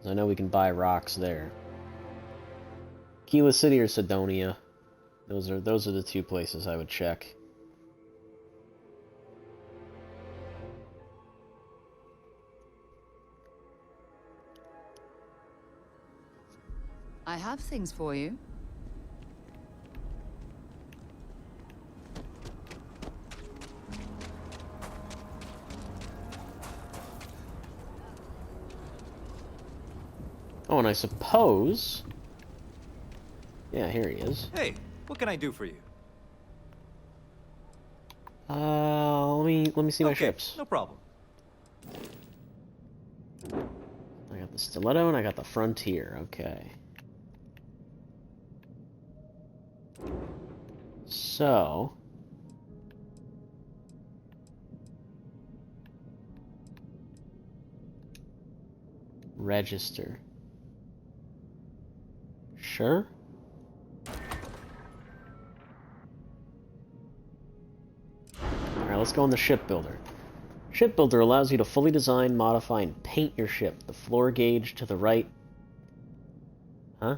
I know we can buy rocks there. Kila City or Sidonia. Those are the two places I would check. I have things for you. Oh, and I suppose... Yeah, here he is. Hey, what can I do for you? Let me see my ships. No problem. I got the Stiletto and I got the Frontier. Okay. So... Register. Sure. Alright, let's go on the shipbuilder. Shipbuilder allows you to fully design, modify, and paint your ship. The floor gauge to the right... Huh?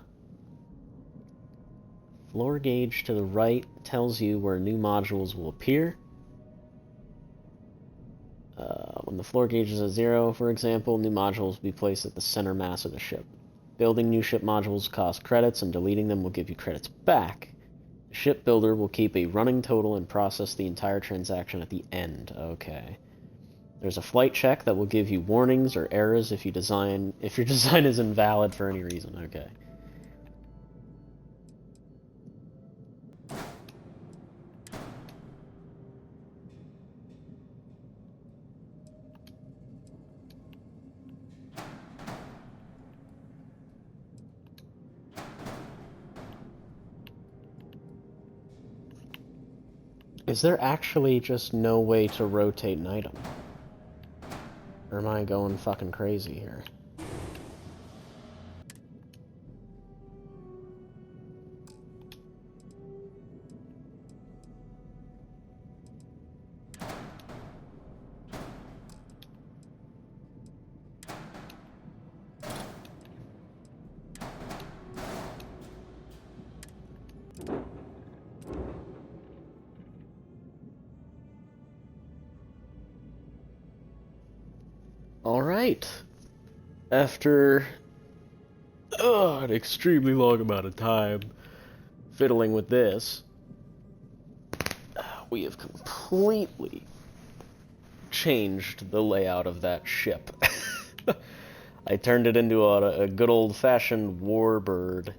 Floor gauge to the right tells you where new modules will appear. When the floor gauge is at 0, for example, new modules will be placed at the center mass of the ship. Building new ship modules costs credits, and deleting them will give you credits back. The shipbuilder will keep a running total and process the entire transaction at the end. Okay. There's a flight check that will give you warnings or errors if your design is invalid for any reason. Okay. Is there actually just no way to rotate an item? Or am I going fucking crazy here? Alright. After an extremely long amount of time fiddling with this, we have completely changed the layout of that ship. I turned it into a good old-fashioned warbird.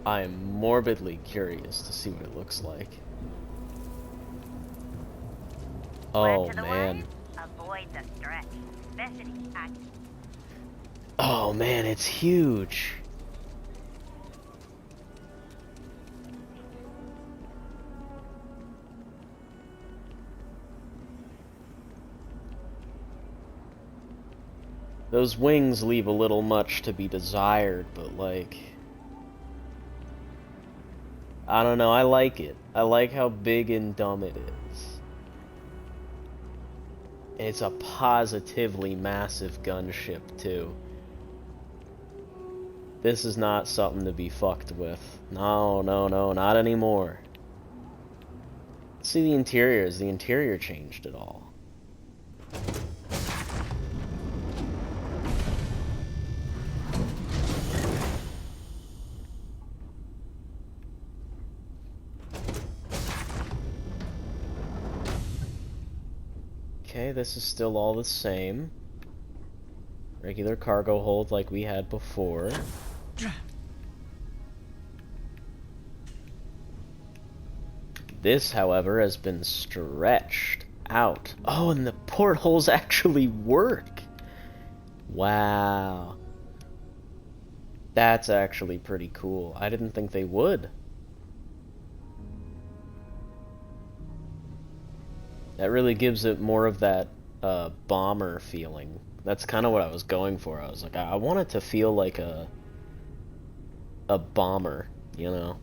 I'm morbidly curious to see what it looks like. Oh, man. Avoid the stretch. Oh, man, it's huge. Those wings leave a little much to be desired, but, like... I don't know, I like it. I like how big and dumb it is. It's a positively massive gunship, too. This is not something to be fucked with. No, no, no, not anymore. Let's see the interior. Has the interior changed at all? Okay, this is still all the same. Regular cargo hold like we had before. This, however, has been stretched out. Oh, and the portholes actually work! Wow. That's actually pretty cool. I didn't think they would. That really gives it more of that bomber feeling. That's kind of what I was going for. I was like, I want it to feel like a bomber, you know?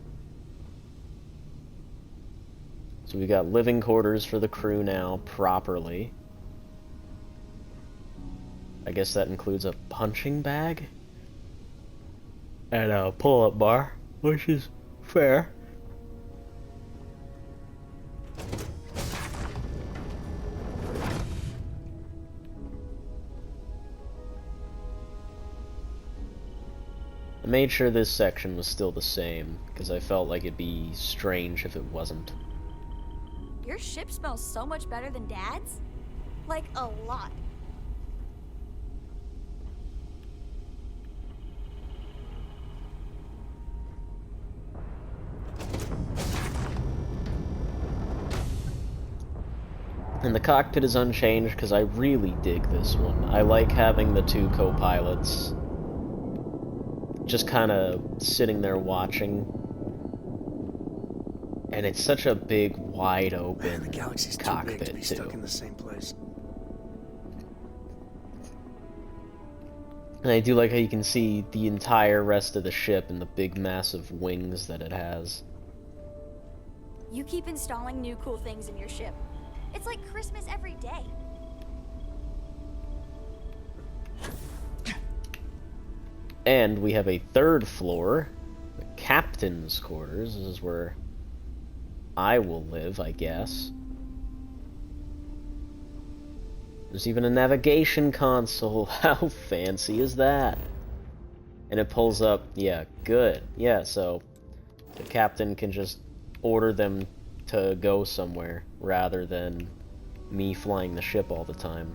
So we got living quarters for the crew now, properly. I guess that includes a punching bag? And a pull-up bar, which is fair. I made sure this section was still the same, because I felt like it'd be strange if it wasn't. Your ship smells so much better than Dad's? Like, a lot. And the cockpit is unchanged because I really dig this one. I like having the two co-pilots just kind of sitting there watching. And it's such a big, wide open Man, the galaxy's cockpit, too big to be too. stuck in the same place. And I do like how you can see the entire rest of the ship and the big, massive wings that it has. You keep installing new cool things in your ship. It's like Christmas every day. And we have a third floor, the captain's quarters. This is where I will live, I guess. There's even a navigation console. How fancy is that? And it pulls up, yeah, good. Yeah, so the captain can just order them to go somewhere rather than me flying the ship all the time.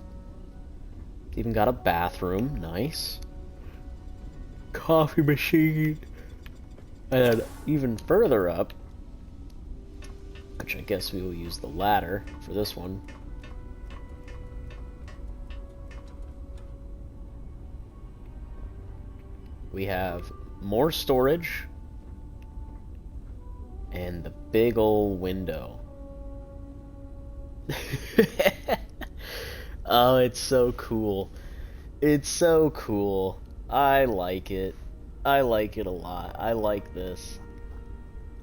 Even got a bathroom, nice. Coffee machine. And then even further up, which I guess we will use the ladder for this one. We have more storage and the big old window. Oh, it's so cool. It's so cool. I like it. I like it a lot. I like this.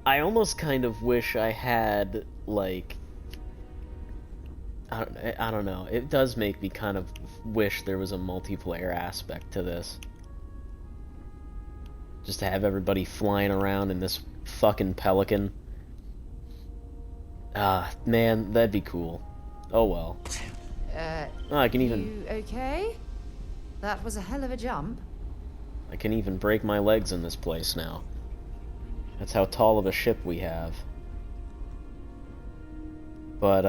I almost kind of wish I had, like... I don't know. It does make me kind of wish there was a multiplayer aspect to this. Just to have everybody flying around in this fucking Pelican. Ah, man, that'd be cool. Oh well. Oh, I can even... You okay? That was a hell of a jump. I can even break my legs in this place now. That's how tall of a ship we have. But,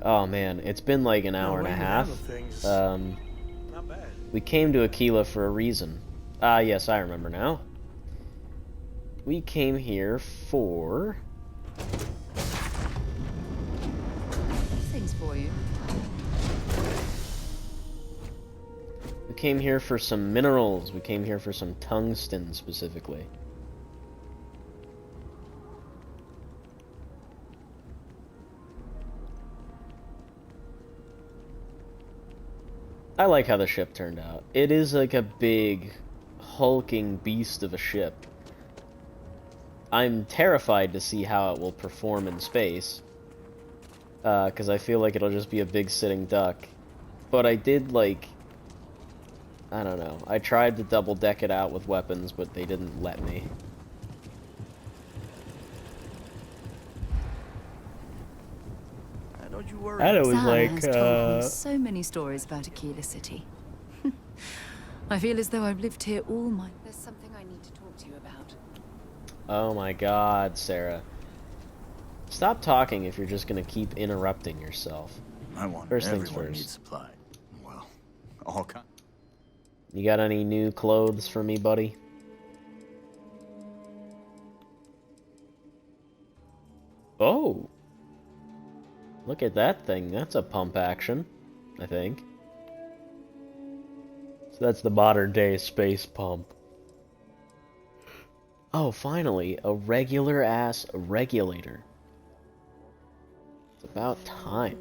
oh man, it's been like an hour and a half. Not bad. We came to Aquila for a reason. Ah, yes, I remember now. We came here for... Things for you. We came here for some minerals. We came here for some tungsten, specifically. I like how the ship turned out. It is like a big, hulking beast of a ship. I'm terrified to see how it will perform in space. Because I feel like it'll just be a big sitting duck. But I did, like... I don't know. I tried to double deck it out with weapons, but they didn't let me. Don't you worry. And it was Sam like, has told me so many stories about Aquila City. I feel as though I've lived here all my... There's something I need to talk to you about. Oh my god, Sarah. Stop talking if you're just gonna keep interrupting yourself. I want First things everyone first. needs supply. Well, all kind. You got any new clothes for me, buddy? Oh! Look at that thing. That's a pump action, I think. So that's the modern day space pump. Oh, finally, a regular ass regulator. It's about time.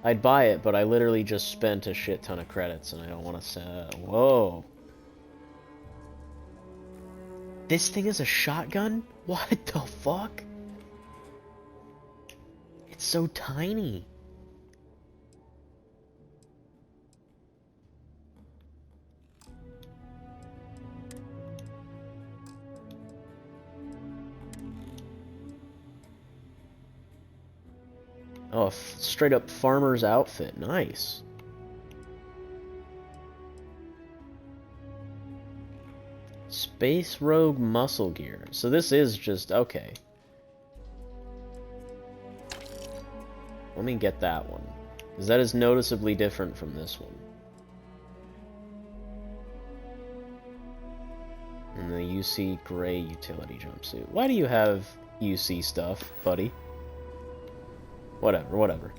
I'd buy it, but I literally just spent a shit ton of credits, and I don't want to say... Whoa. This thing is a shotgun? What the fuck? It's so tiny. Oh, a straight up farmer's outfit. Nice. Space Rogue muscle gear. So this is just... okay. Let me get that one. Because that is noticeably different from this one. And the UC gray utility jumpsuit. Why do you have UC stuff, buddy? Whatever, whatever.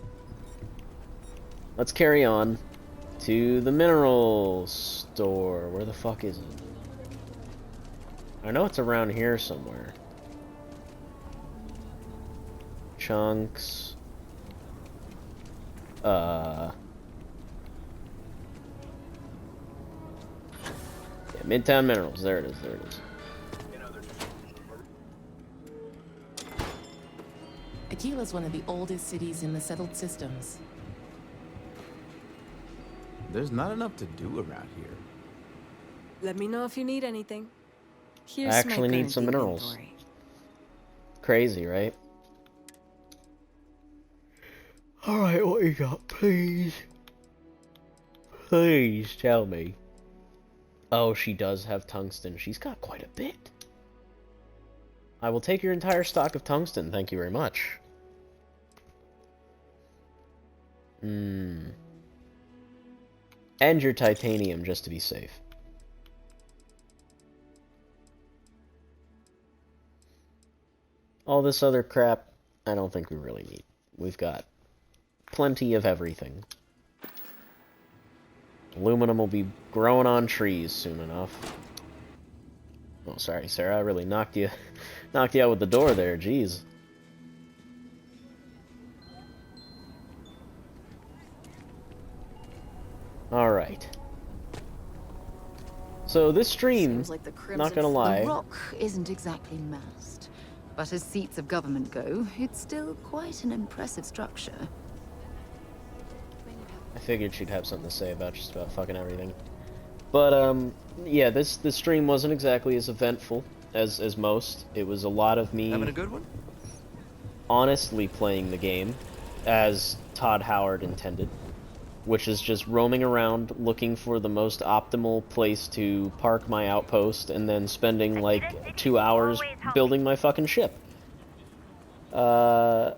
Let's carry on to the mineral store. Where the fuck is it? I know it's around here somewhere. Chunks. Yeah, Midtown Minerals. There it is, there it is. Aquila's one of the oldest cities in the settled systems. There's not enough to do around here. Let me know if you need anything. Here's I actually my need some current minerals. inventory. Crazy, right? Alright, what you got, please? Please tell me. Oh, she does have tungsten. She's got quite a bit. I will take your entire stock of tungsten, thank you very much. And your titanium, just to be safe. All this other crap, I don't think we really need. We've got plenty of everything. Aluminum will be growing on trees soon enough. Oh, sorry, Sarah. I really knocked you out with the door there. Jeez. All right. So this stream, Seems like the not gonna lie, The rock isn't exactly massed, but as seats of government go, it's still quite an impressive structure. I figured she'd have something to say about just about fucking everything. But yeah, this stream wasn't exactly as eventful as most. It was a lot of me Having a good one? honestly playing the game as Todd Howard intended, which is just roaming around looking for the most optimal place to park my outpost and then spending like 2 hours building my fucking ship. And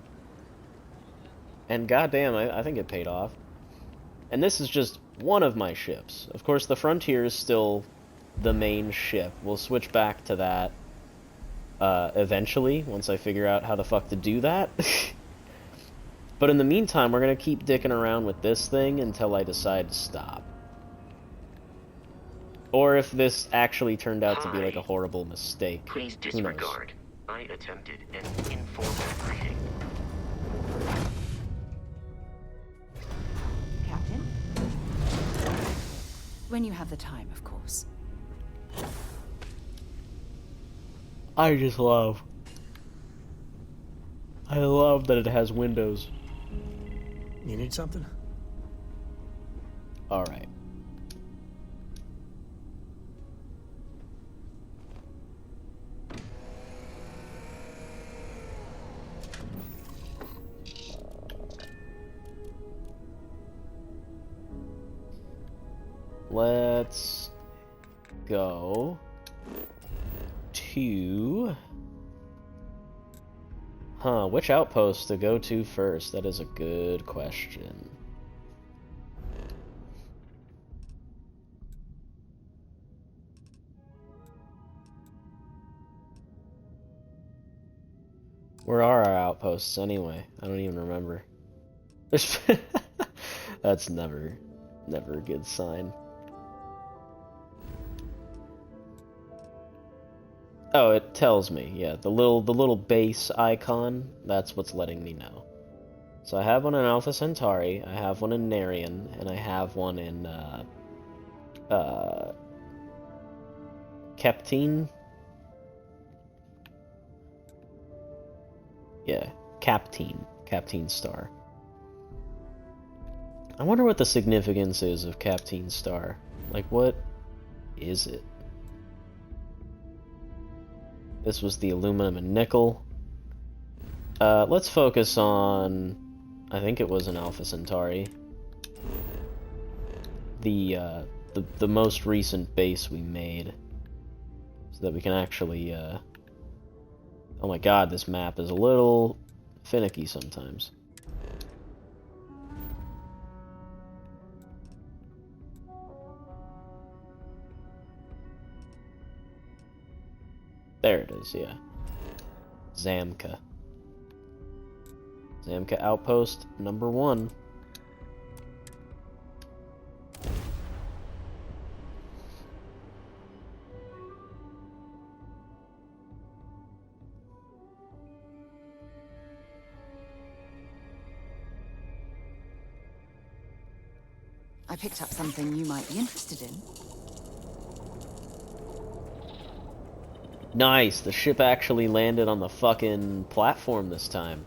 goddamn, I think it paid off. And this is just one of my ships. Of course, the Frontier is still the main ship. We'll switch back to that eventually, once I figure out how the fuck to do that. But in the meantime, we're gonna keep dicking around with this thing until I decide to stop. Or if this actually turned out to be like a horrible mistake. Please Who knows? disregard. I attempted an informal greeting. Captain? When you have the time, of course. I love that it has windows. You need something? Alright. Let's go to... which outpost to go to first? That is a good question. Where are our outposts anyway? I don't even remember. That's never a good sign. Oh, it tells me. Yeah, the little base icon, that's what's letting me know. So I have one in Alpha Centauri, I have one in Narian, and I have one in Captine. Yeah, Captine. Captain Star. I wonder what the significance is of Captain Star. Like, what is it? This was the aluminum and nickel. Let's focus on... I think it was an Alpha Centauri. The most recent base we made. So that we can actually, Oh my god, this map is a little finicky sometimes. There it is, yeah. Zamka. Zamka Outpost number 1. I picked up something you might be interested in. Nice, the ship actually landed on the fucking platform this time.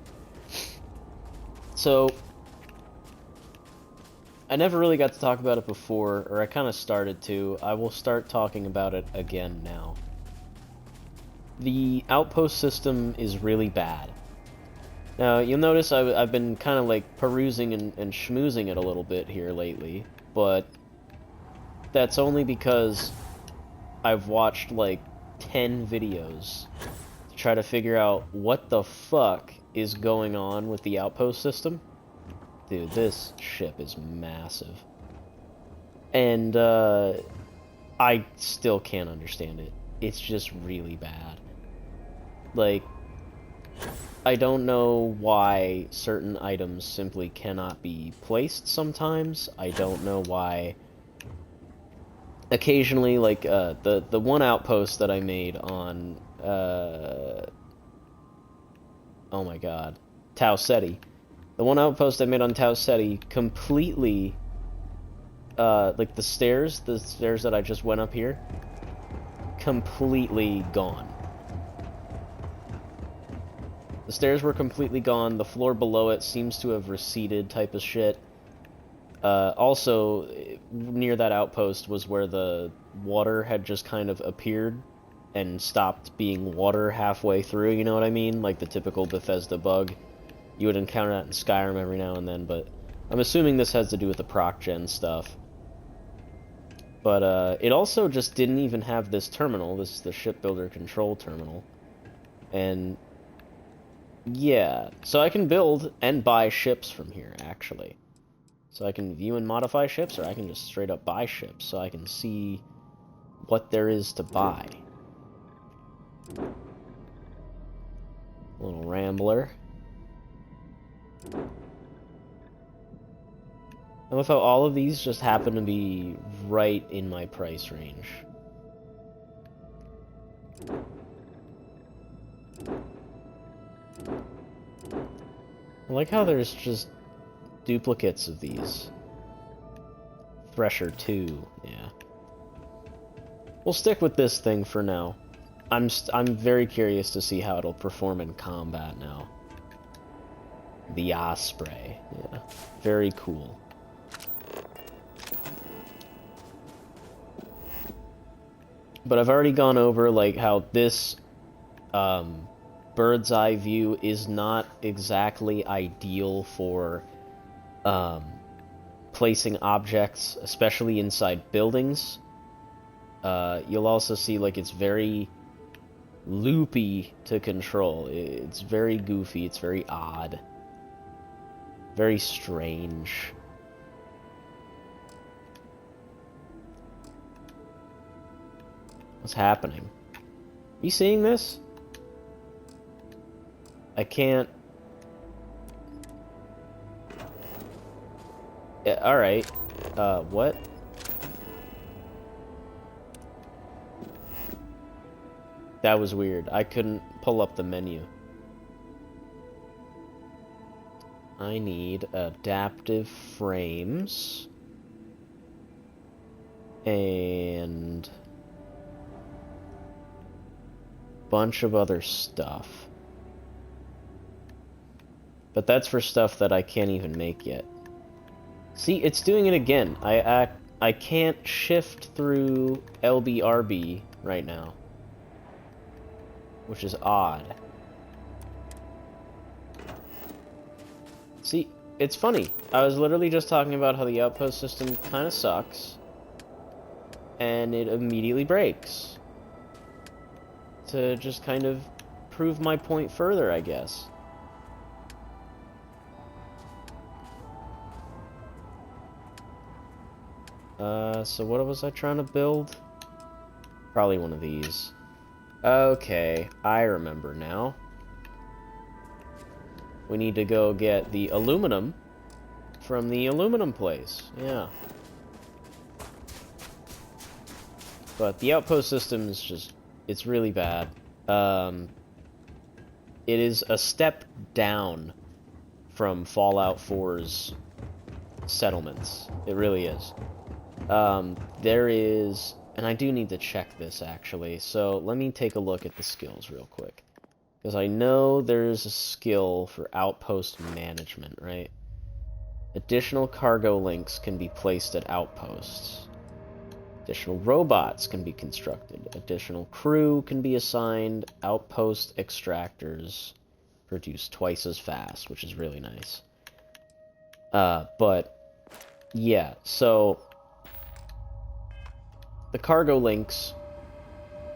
So, I never really got to talk about it before, or I kind of started to. I will start talking about it again now. The outpost system is really bad. Now, you'll notice I've been kind of like perusing and schmoozing it a little bit here lately, but that's only because I've watched like 10 videos to try to figure out what the fuck is going on with the outpost system. Dude, this ship is massive. And, I still can't understand it. It's just really bad. Like, I don't know why certain items simply cannot be placed sometimes. I don't know why... Occasionally, like, the one outpost that I made on, oh my god, Tau Ceti. The one outpost I made on Tau Ceti completely, like the stairs that I just went up here, completely gone. The stairs were completely gone, the floor below it seems to have receded type of shit. Also, near that outpost was where the water had just kind of appeared and stopped being water halfway through, you know what I mean? Like the typical Bethesda bug. You would encounter that in Skyrim every now and then, but I'm assuming this has to do with the proc gen stuff. But it also just didn't even have this terminal. This is the shipbuilder control terminal. And yeah, so I can build and buy ships from here, actually. So I can view and modify ships, or I can just straight up buy ships, so I can see what there is to buy. Little rambler. And with how all of these just happen to be right in my price range. I like how there's just duplicates of these. Thresher 2, yeah. We'll stick with this thing for now. I'm very curious to see how it'll perform in combat now. The Osprey, yeah. Very cool. But I've already gone over, like, how this, bird's eye view is not exactly ideal for, placing objects, especially inside buildings. You'll also see, like, it's very loopy to control. It's very goofy, it's very odd. Very strange. What's happening? Are you seeing this? I can't... Yeah, alright. What? That was weird. I couldn't pull up the menu. I need adaptive frames. And... bunch of other stuff. But that's for stuff that I can't even make yet. See, it's doing it again. I can't shift through LBRB right now, which is odd. See, it's funny. I was literally just talking about how the outpost system kind of sucks, and it immediately breaks. To just kind of prove my point further, I guess. So what was I trying to build? Probably one of these. Okay, I remember now. We need to go get the aluminum from the aluminum place. Yeah. But the outpost system is just, it's really bad. It is a step down from Fallout 4's settlements. It really is. There is, and I do need to check this actually, so let me take a look at the skills real quick. Because I know there's a skill for outpost management, right? Additional cargo links can be placed at outposts. Additional robots can be constructed. Additional crew can be assigned. Outpost extractors produce twice as fast, which is really nice. But, yeah, so the cargo links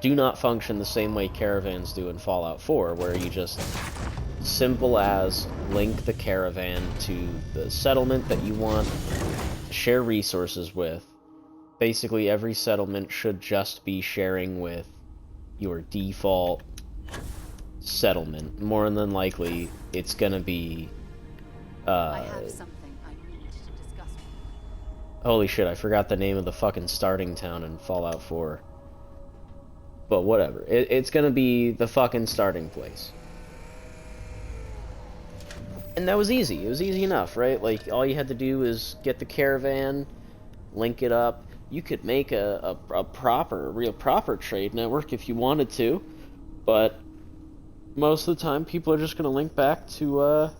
do not function the same way caravans do in Fallout 4, where you just simple as link the caravan to the settlement that you want to share resources with. Basically, every settlement should just be sharing with your default settlement. More than likely, it's gonna be, I have something I need to discuss with you. Holy shit, I forgot the name of the fucking starting town in Fallout 4. But whatever. It's gonna be the fucking starting place. And that was easy. It was easy enough, right? Like, all you had to do is get the caravan, link it up. You could make a real proper trade network if you wanted to, but most of the time people are just going to link back to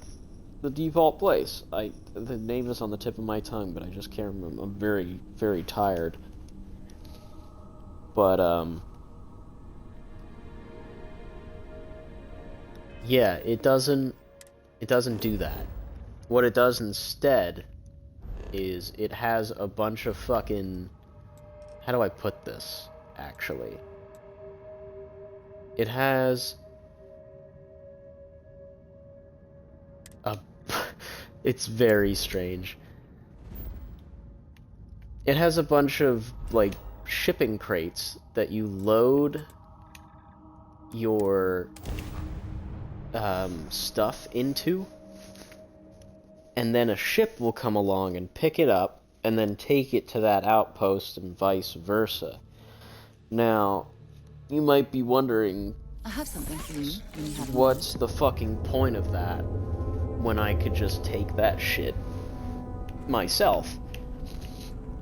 the default place. The name is on the tip of my tongue, but I just can't remember. I'm very, very tired. But, yeah, it doesn't do that. What it does instead is it has a bunch of fucking... How do I put this, actually? It has a... It's very strange. It has a bunch of, like, shipping crates that you load your stuff into, and then a ship will come along and pick it up and then take it to that outpost and vice versa. Now, you might be wondering, I have something for you when you have a what's the fucking point of that when I could just take that shit myself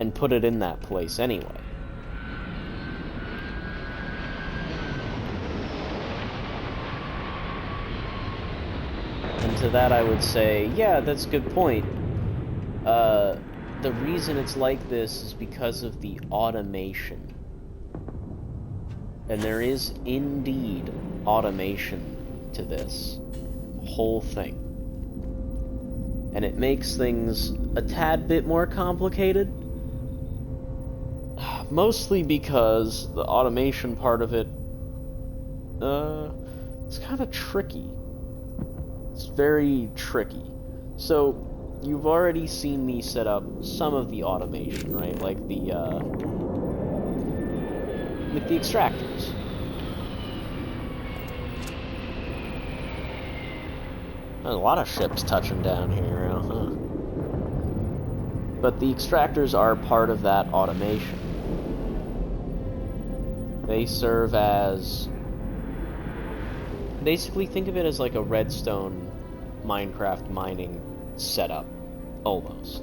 and put it in that place anyway? And to that I would say, yeah, that's a good point. The reason it's like this is because of the automation. And there is indeed automation to this whole thing. And it makes things a tad bit more complicated. Mostly because the automation part of it, it's kind of tricky. It's very tricky. So, you've already seen me set up some of the automation, right? Like the extractors. There's a lot of ships touching down here, huh? But the extractors are part of that automation. They serve as... Basically, think of it as like a redstone Minecraft mining setup, almost.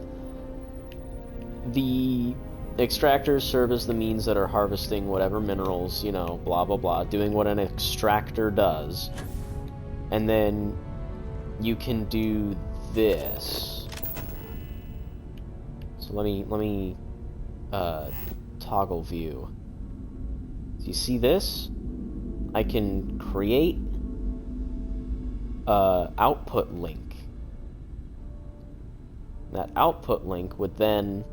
The extractors serve as the means that are harvesting whatever minerals, you know, blah blah blah, doing what an extractor does. And then you can do this. So let me toggle view. So you see this? I can create a output link. That output link would then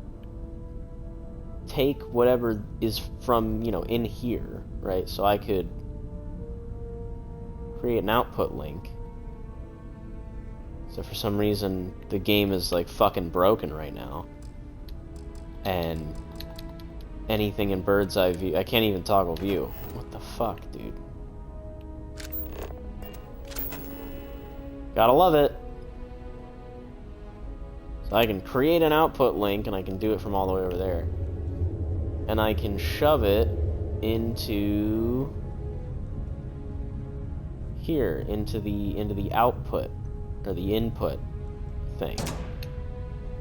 take whatever is from, you know, in here, right? So I could create an output link. So for some reason, the game is like fucking broken right now. And anything in bird's eye view, I can't even toggle view. What the fuck, dude? Gotta love it. So I can create an output link, and I can do it from all the way over there. And I can shove it into here, into the output, or the input thing.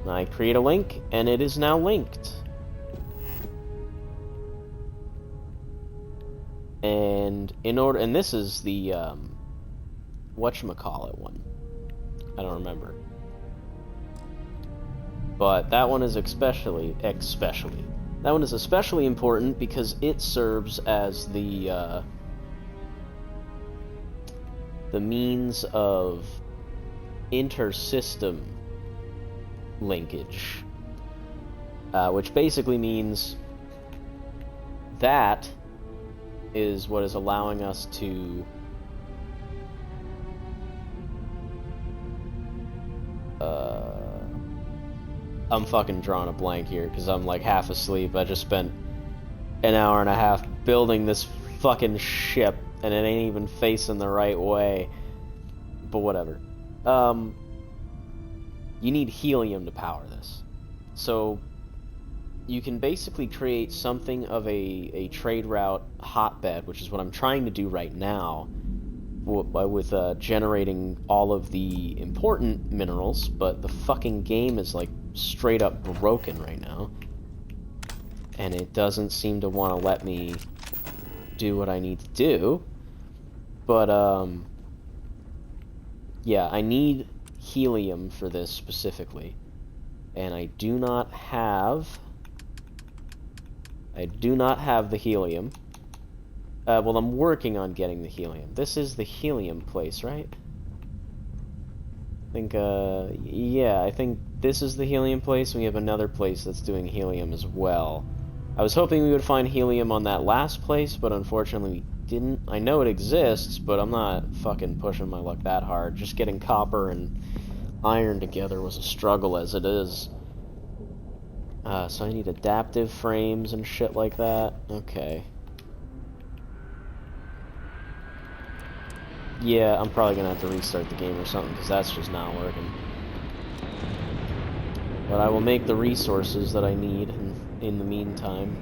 And I create a link, and it is now linked. And and this is the whatchamacallit one. I don't remember. But that one is especially important because it serves as the means of inter-system linkage, which basically means that is what is allowing us to I'm fucking drawing a blank here because I'm like half asleep. I just spent an hour and a half building this fucking ship and it ain't even facing the right way. But whatever. You need helium to power this. So you can basically create something of a trade route hotbed, which is what I'm trying to do right now with generating all of the important minerals, but the fucking game is like straight up broken right now. And it doesn't seem to want to let me do what I need to do. But, yeah, I need helium for this specifically. And I do not have the helium. Well, I'm working on getting the helium. This is the helium place, right? I think, yeah, I think this is the helium place, and we have another place that's doing helium as well. I was hoping we would find helium on that last place, but unfortunately we didn't. I know it exists, but I'm not fucking pushing my luck that hard. Just getting copper and iron together was a struggle as it is. So I need adaptive frames and shit like that. Okay. Yeah, I'm probably gonna have to restart the game or something, because that's just not working. But I will make the resources that I need in the meantime.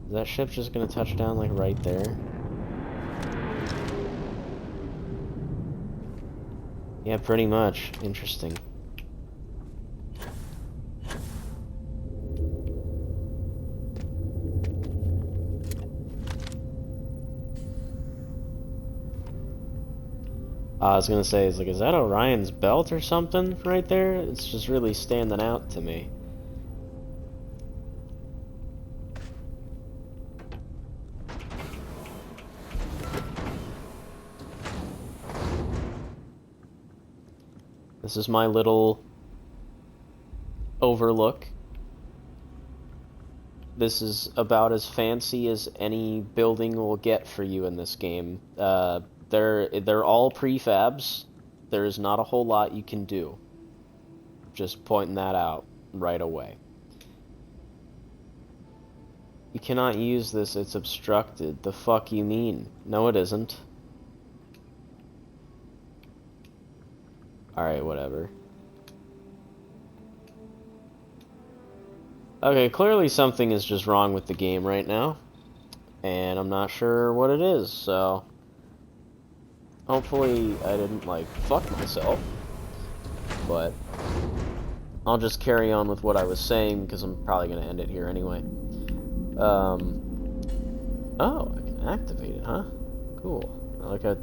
Is that ship just gonna touch down, like, right there? Yeah, pretty much. Interesting. I was gonna say, is that Orion's belt or something right there? It's just really standing out to me. This is my little overlook. This is about as fancy as any building will get for you in this game. They're all prefabs. There's not a whole lot you can do. Just pointing that out right away. You cannot use this, it's obstructed. The fuck you mean? No, it isn't. Alright, whatever. Okay, clearly something is just wrong with the game right now. And I'm not sure what it is, so... hopefully I didn't, like, fuck myself. But I'll just carry on with what I was saying, because I'm probably going to end it here anyway. Oh, I can activate it, huh? Cool. I like how it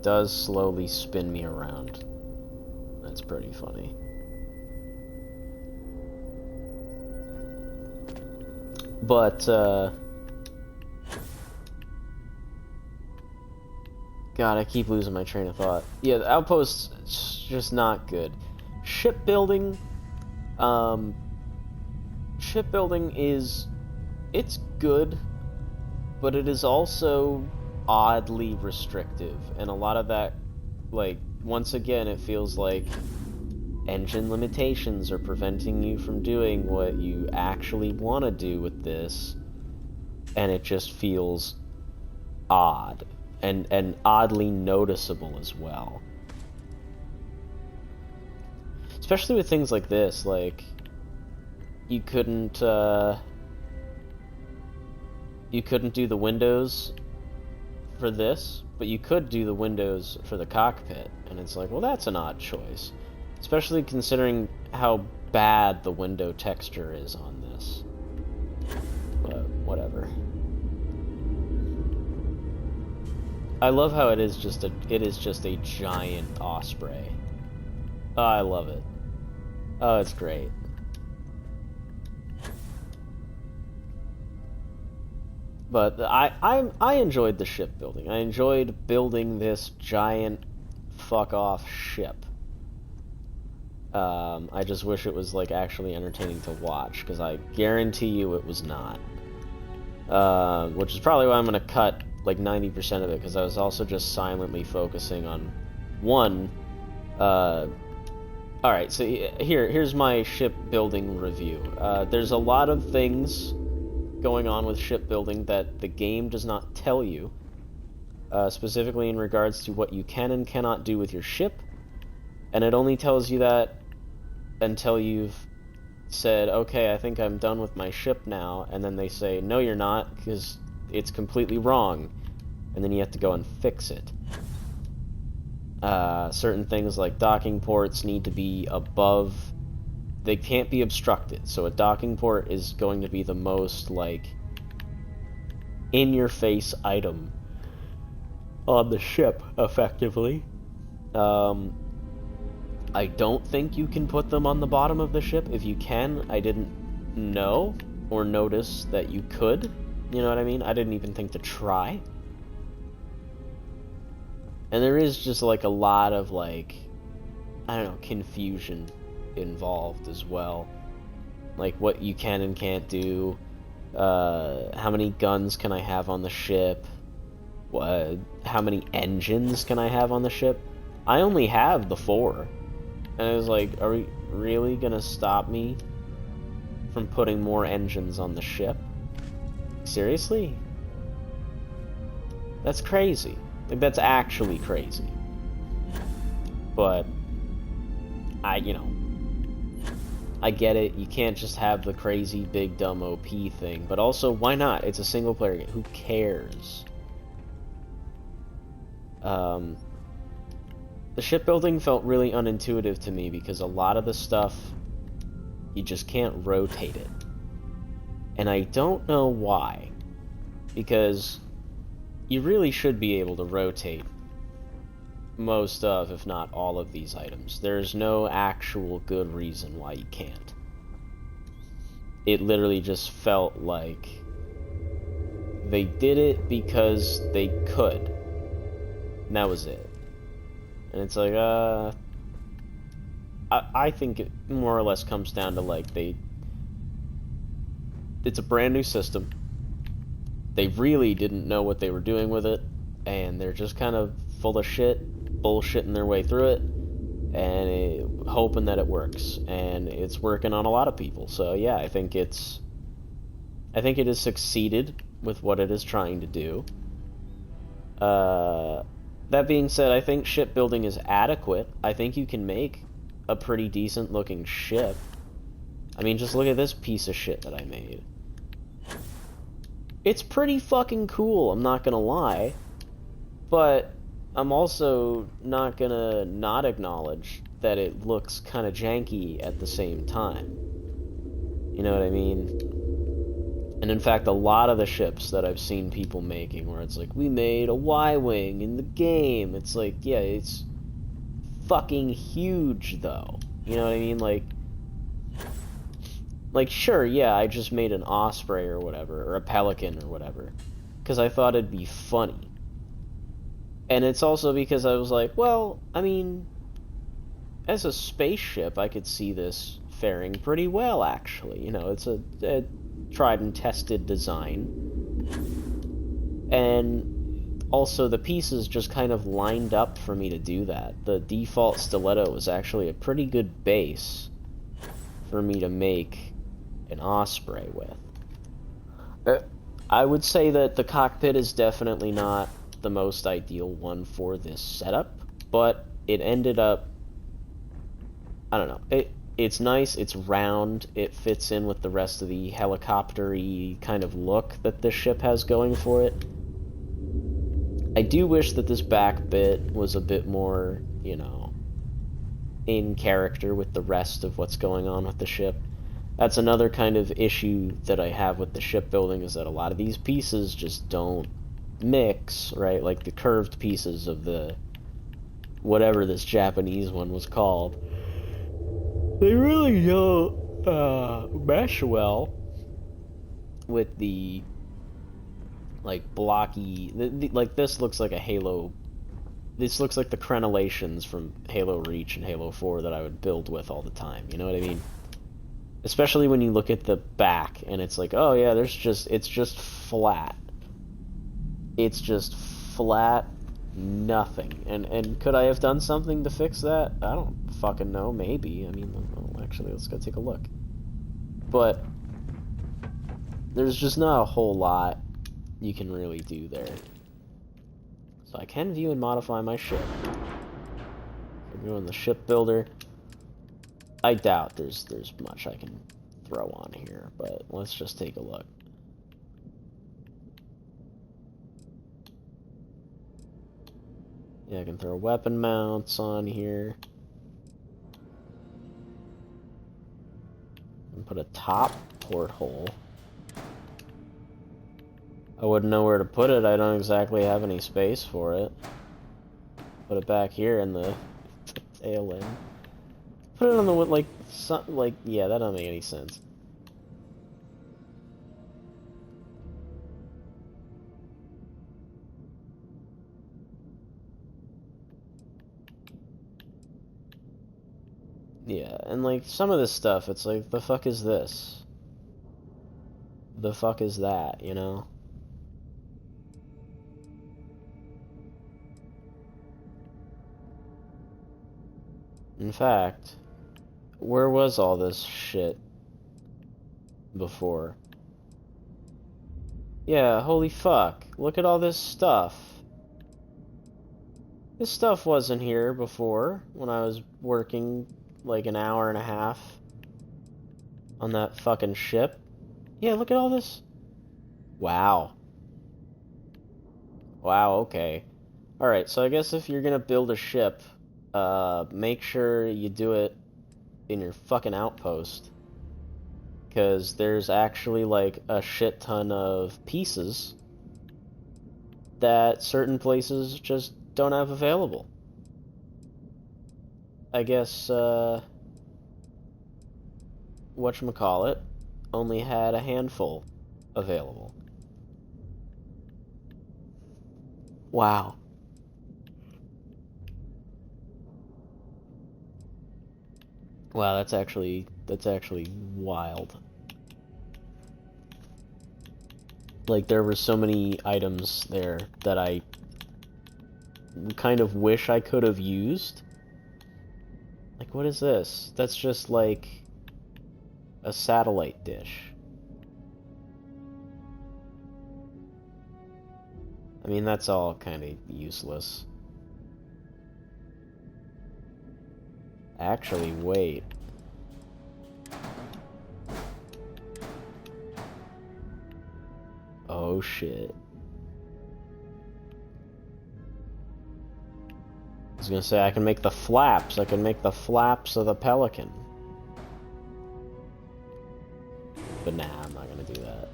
does slowly spin me around. That's pretty funny. But, God, I keep losing my train of thought. Yeah, the outposts, it's just not good. Shipbuilding, shipbuilding it's good, but it is also oddly restrictive, and a lot of that, like, once again, it feels like engine limitations are preventing you from doing what you actually want to do with this, and it just feels odd, and oddly noticeable as well. Especially with things like this, like, you couldn't do the windows for this, but you could do the windows for the cockpit, and it's like, well, that's an odd choice. Especially considering how bad the window texture is on this. But, whatever. I love how it is just a giant osprey. Oh, I love it. Oh, it's great. But I enjoyed the shipbuilding. I enjoyed building this giant fuck-off ship. I just wish it was, like, actually entertaining to watch, because I guarantee you it was not. Which is probably why I'm going to cut, like, 90% of it, because I was also just silently focusing on one. Alright, so here's my shipbuilding review. There's a lot of things going on with shipbuilding that the game does not tell you, specifically in regards to what you can and cannot do with your ship, and it only tells you that until you've said, okay, I think I'm done with my ship now, and then they say, no, you're not, because it's completely wrong, and then you have to go and fix it. Certain things like docking ports need to be above, they can't be obstructed, so a docking port is going to be the most, like, in-your-face item on the ship, effectively. I don't think you can put them on the bottom of the ship. If you can, I didn't know or notice that you could. You know what I mean? I didn't even think to try. And there is just, like, a lot of, like, I don't know, confusion involved as well. Like, what you can and can't do. How many guns can I have on the ship? How many engines can I have on the ship? I only have the 4. And I was like, are we really gonna stop me from putting more engines on the ship? Seriously? That's crazy. Like, that's actually crazy. But, I get it. You can't just have the crazy big dumb OP thing. But also, why not? It's a single player game. Who cares? The shipbuilding felt really unintuitive to me because a lot of the stuff, you just can't rotate it. And I don't know why. Because you really should be able to rotate most of, if not all of these items. There's no actual good reason why you can't. It literally just felt like they did it because they could. And that was it. And it's like, I think it more or less comes down to, like, it's a brand new system. They really didn't know what they were doing with it, and they're just kind of full of shit, bullshitting their way through it, and hoping that it works. And it's working on a lot of people. So yeah, I think it has succeeded with what it is trying to do. That being said, I think shipbuilding is adequate. I think you can make a pretty decent looking ship. I mean, just look at this piece of shit that I made. It's pretty fucking cool, I'm not gonna lie. But I'm also not gonna not acknowledge that it looks kind of janky at the same time. You know what I mean? And in fact, a lot of the ships that I've seen people making, where it's like, we made a Y-wing in the game, it's like, yeah, it's fucking huge, though. You know what I mean? Like, sure, yeah, I just made an Osprey or whatever, or a Pelican or whatever, because I thought it'd be funny. And it's also because I was like, well, I mean, as a spaceship, I could see this faring pretty well, actually. You know, it's a tried and tested design. And also the pieces just kind of lined up for me to do that. The default stiletto was actually a pretty good base for me to make an Osprey with. I would say that the cockpit is definitely not the most ideal one for this setup, but it ended up, I don't know, it's nice, it's round, it fits in with the rest of the helicopter-y kind of look that this ship has going for it. I do wish that this back bit was a bit more, you know, in character with the rest of what's going on with the ship. That's another kind of issue that I have with the shipbuilding, is that a lot of these pieces just don't mix, right? Like the curved pieces of the whatever this Japanese one was called. They really don't mesh well with the like blocky, like this looks like a Halo. This looks like the crenellations from Halo Reach and Halo 4 that I would build with all the time, you know what I mean? Especially when you look at the back and it's like, oh yeah, it's just flat. It's just flat nothing. And could I have done something to fix that? I don't fucking know, maybe. I mean, well, actually, let's go take a look. But there's just not a whole lot you can really do there. So I can view and modify my ship. I'm doing the shipbuilder. I doubt there's much I can throw on here, but let's just take a look. Yeah, I can throw weapon mounts on here. And put a top porthole. I wouldn't know where to put it. I don't exactly have any space for it. Put it back here in the tail end. Put it on the, like, yeah, that doesn't make any sense. Yeah, and like, some of this stuff, it's like, the fuck is this? The fuck is that, you know? In fact, where was all this shit before? Yeah, holy fuck. Look at all this stuff. This stuff wasn't here before when I was working like an hour and a half on that fucking ship. Yeah, look at all this. Wow. Wow, okay. Alright, so I guess if you're gonna build a ship, make sure you do it in your fucking outpost. Because there's actually like a shit ton of pieces that certain places just don't have available. I guess, whatchamacallit only had a handful available. Wow. Wow, that's actually wild. Like, there were so many items there that I kind of wish I could have used. Like, what is this? That's just like a satellite dish. I mean, that's all kind of useless. Actually, wait. Oh shit. I was gonna say, I can make the flaps. I can make the flaps of the Pelican. But nah, I'm not gonna do that.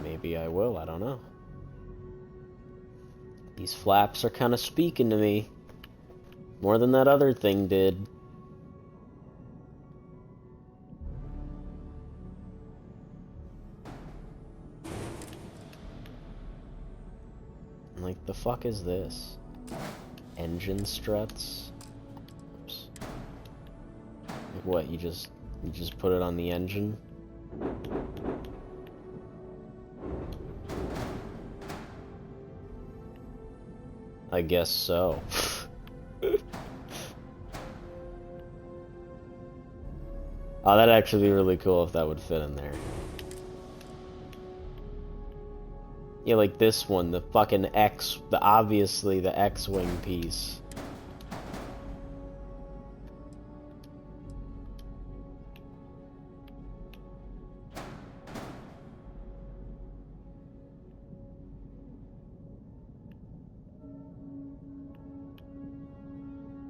Maybe I will, I don't know. These flaps are kind of speaking to me. More than that other thing did. Like, the fuck is this? Engine struts? Oops. Like what, you just put it on the engine? I guess so. Oh, that'd actually be really cool if that would fit in there. Yeah, like this one, the fucking obviously the X-wing piece.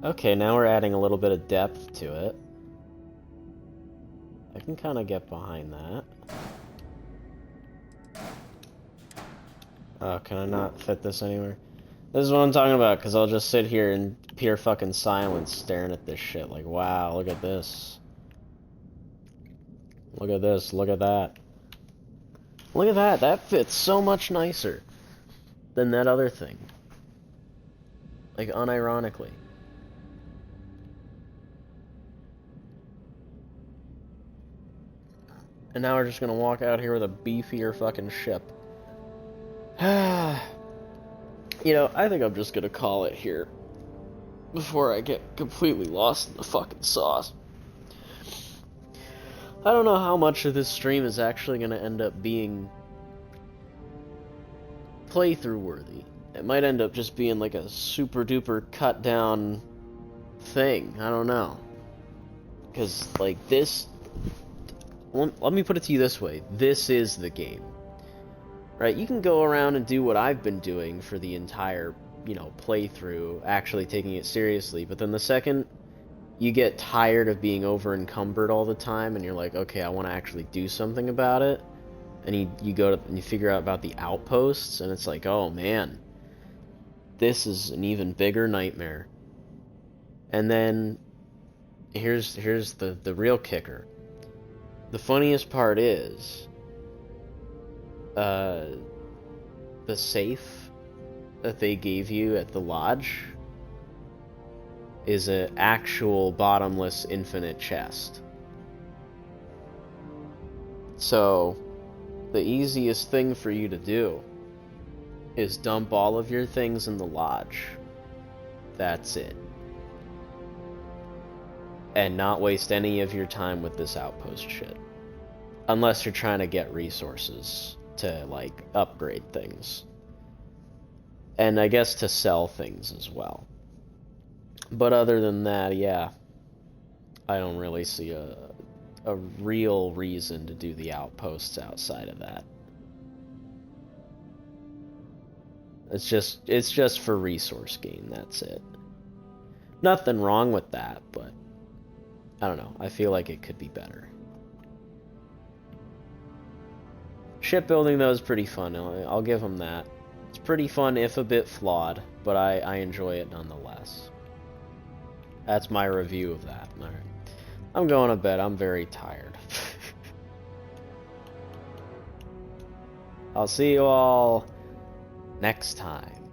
Okay, now we're adding a little bit of depth to it. I can kind of get behind that. Oh, can I not fit this anywhere? This is what I'm talking about, because I'll just sit here in pure fucking silence staring at this shit. Like, wow, look at this. Look at this, look at that. Look at that, that fits so much nicer than that other thing. Like, unironically. And now we're just gonna walk out here with a beefier fucking ship. You know, I think I'm just gonna call it here before I get completely lost in the fucking sauce. I don't know how much of this stream is actually gonna end up being playthrough worthy. It might end up just being like a super duper cut down thing. I don't know. Because, like, this... Let me put it to you this way. This is the game. Right, you can go around and do what I've been doing for the entire, you know, playthrough, actually taking it seriously, but then the second you get tired of being over encumbered all the time and you're like, okay, I want to actually do something about it, and you go to and you figure out about the outposts, and it's like, oh man, this is an even bigger nightmare. And then here's the real kicker. The funniest part is the safe that they gave you at the lodge is an actual bottomless infinite chest. So the easiest thing for you to do is dump all of your things in the lodge. That's it. And not waste any of your time with this outpost shit. Unless you're trying to get resources to, like, upgrade things. And I guess to sell things as well. But other than that, yeah. I don't really see a real reason to do the outposts outside of that. It's just for resource gain, that's it. Nothing wrong with that, but I don't know. I feel like it could be better. Shipbuilding, though, is pretty fun. I'll give them that. It's pretty fun, if a bit flawed, but I enjoy it nonetheless. That's my review of that. Alright. I'm going to bed. I'm very tired. I'll see you all next time.